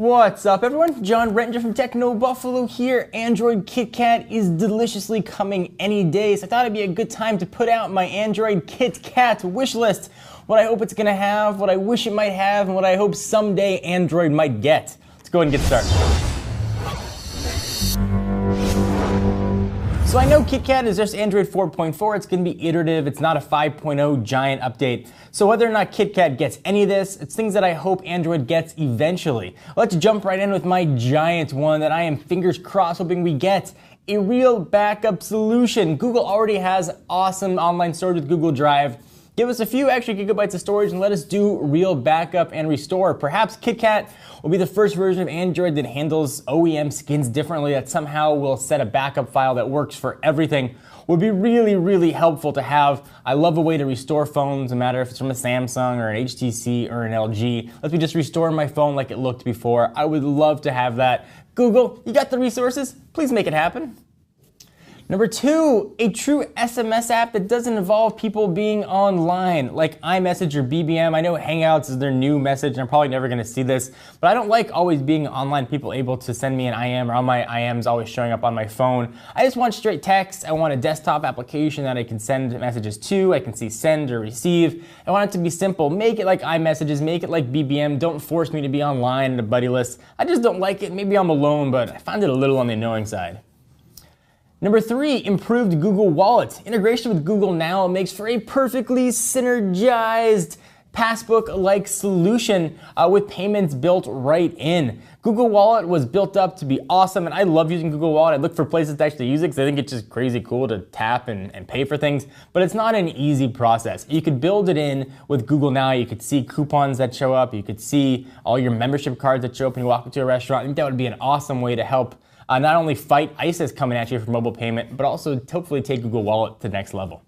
What's up everyone? John Rettinger from Techno Buffalo here. Android KitKat is deliciously coming any day, so I thought it'd be a good time to put out my Android KitKat wish list. What I hope it's gonna have, what I wish it might have, and what I hope someday Android might get. Let's go ahead and get started. So I know KitKat is just Android 4.4, it's going to be iterative, it's not a 5.0 giant update. So whether or not KitKat gets any of this, it's things that I hope Android gets eventually. Let's jump right in with my giant one that I am fingers crossed hoping we get. A real backup solution. Google already has awesome online storage with Google Drive. Give us a few extra gigabytes of storage and let us do real backup and restore. Perhaps KitKat will be the first version of Android that handles OEM skins differently, that somehow will set a backup file that works for everything. Would be really, really helpful to have. I love a way to restore phones, no matter if it's from a Samsung or an HTC or an LG. Let me just restore my phone like it looked before. I would love to have that. Google, you got the resources? Please make it happen. Number 2, a true SMS app that doesn't involve people being online, like iMessage or BBM. I know Hangouts is their new message, and I'm probably never going to see this, but I don't like always being online, people able to send me an IM, or all my IMs always showing up on my phone. I just want straight text. I want a desktop application that I can send messages to. I can see send or receive. I want it to be simple. Make it like iMessages, make it like BBM. Don't force me to be online in a buddy list. I just don't like it. Maybe I'm alone, but I find it a little on the annoying side. Number 3, improved Google Wallet. Integration with Google Now makes for a perfectly synergized passbook-like solution with payments built right in. Google Wallet was built up to be awesome, and I love using Google Wallet. I look for places to actually use it because I think it's just crazy cool to tap and pay for things, but it's not an easy process. You could build it in with Google Now. You could see coupons that show up. You could see all your membership cards that show up when you walk into a restaurant. I think that would be an awesome way to help not only fight ISIS coming at you for mobile payment, but also hopefully take Google Wallet to the next level.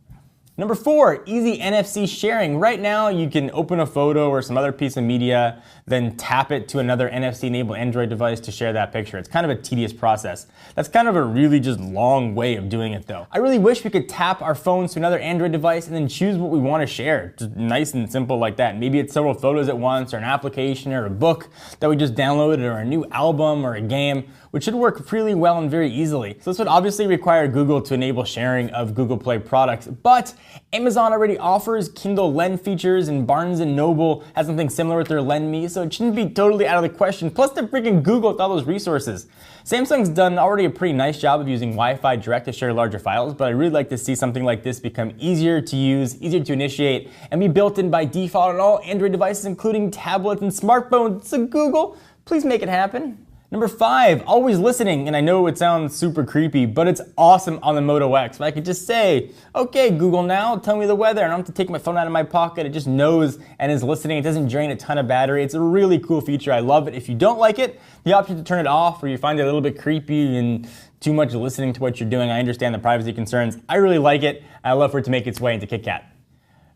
Number 4, easy NFC sharing. Right now, you can open a photo or some other piece of media, then tap it to another NFC-enabled Android device to share that picture. It's kind of a tedious process. That's kind of a really just long way of doing it though. I really wish we could tap our phones to another Android device and then choose what we want to share. Just nice and simple like that. Maybe it's several photos at once, or an application, or a book that we just downloaded, or a new album, or a game, which should work really well and very easily. So this would obviously require Google to enable sharing of Google Play products, but Amazon already offers Kindle Lend features, and Barnes & Noble has something similar with their Lend Me, so it shouldn't be totally out of the question. Plus they're freaking Google with all those resources. Samsung's done already a pretty nice job of using Wi-Fi Direct to share larger files, but I'd really like to see something like this become easier to use, easier to initiate, and be built in by default on all Android devices, including tablets and smartphones. So Google, please make it happen. Number 5, always listening, and I know it sounds super creepy, but it's awesome on the Moto X. I could just say, okay, Google Now, tell me the weather, and I don't have to take my phone out of my pocket. It just knows and is listening. It doesn't drain a ton of battery. It's a really cool feature. I love it. If you don't like it, the option to turn it off, or you find it a little bit creepy and too much listening to what you're doing, I understand the privacy concerns. I really like it. I love for it to make its way into KitKat.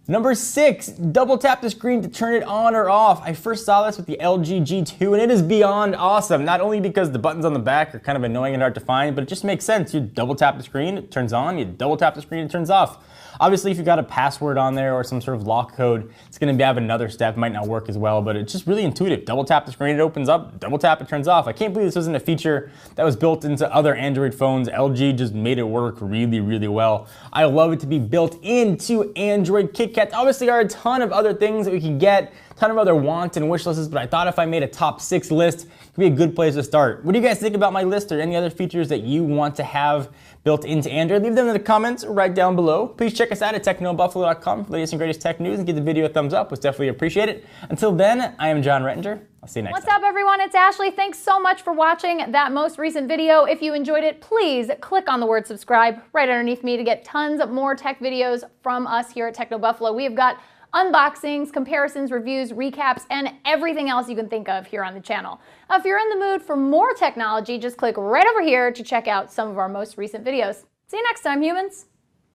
Number 6, double tap the screen to turn it on or off. I first saw this with the LG G2, and it is beyond awesome. Not only because the buttons on the back are kind of annoying and hard to find, but it just makes sense. You double tap the screen, it turns on. You double tap the screen, it turns off. Obviously, if you've got a password on there or some sort of lock code, it's going to have another step. It might not work as well, but it's just really intuitive. Double tap the screen, it opens up. Double tap, it turns off. I can't believe this wasn't a feature that was built into other Android phones. LG just made it work really, really well. I love it to be built into Android KitKat. Obviously, there are a ton of other things that we can get, a ton of other wants and wish lists, but I thought if I made a top 6 list, it could be a good place to start. What do you guys think about my list, or any other features that you want to have built into Android? Leave them in the comments right down below. Please check us out at technobuffalo.com for the latest and greatest tech news, and give the video a thumbs up. It's definitely appreciated. Until then, I am John Rettinger. I'll see you next time. What's up, everyone? It's Ashley. Thanks so much for watching that most recent video. If you enjoyed it, please click on the word subscribe right underneath me to get tons of more tech videos from us here at Techno Buffalo. We have got unboxings, comparisons, reviews, recaps, and everything else you can think of here on the channel. If you're in the mood for more technology, just click right over here to check out some of our most recent videos. See you next time, humans.